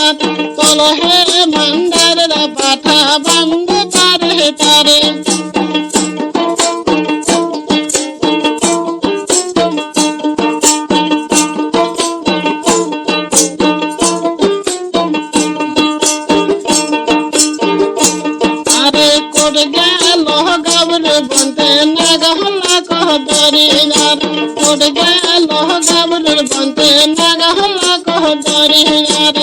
যাত তলো হে মান্দারের পাঠা বন্ধু তারে তারে আরে কোট গেল গাবর বনতে নাগহলা কহ দরিয়ার কোট গেল গাবর বনতে নাগহলা কহ দরিয়ার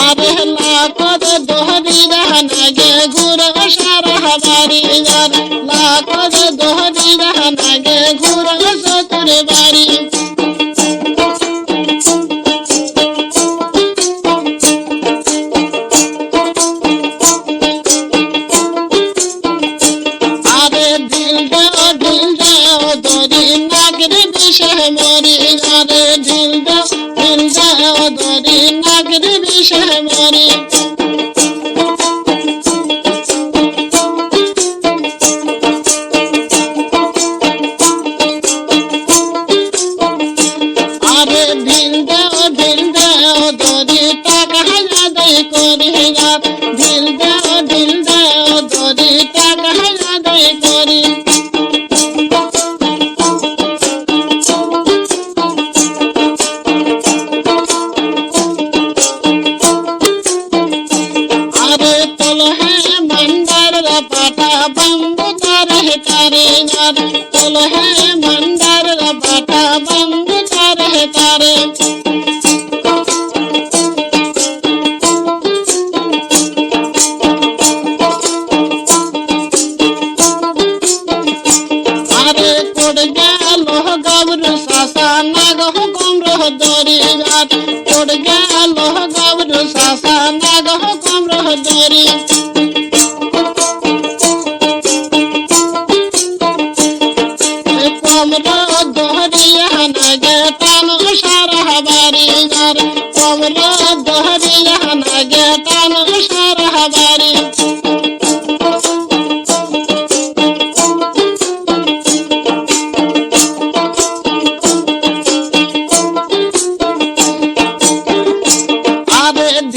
আরে লাকদ দোহরি নাগে ঘুর সারা বাড়িয়ার লাকদ দোহরি নাগে ঘুর সতুর বাড়ি আরে ঢিল দাও দরি নাগের বিষে মরি আরে ঢিল দাও দরি নাগের বিষে মরি আরে ঢিল দাও দরি টাকা আদায় করি ঢিল দাও দরি টাকা আদায় করি আরে তলো হে মান্দারের পাঠা বন্ধু তারে তারে তলো হে মান্দারের পাঠা বন্ধু তারে তারে আরে কোট গেল গাবর সাসা নাগহ কমরহ দরিয়ার কোট গেল গাবর সাসা নাগহ কমরহ দরি কমর দহরিয়া নাগে টান সারা বাড়িয়ার কমর দহরিয়া নাগে টান সারা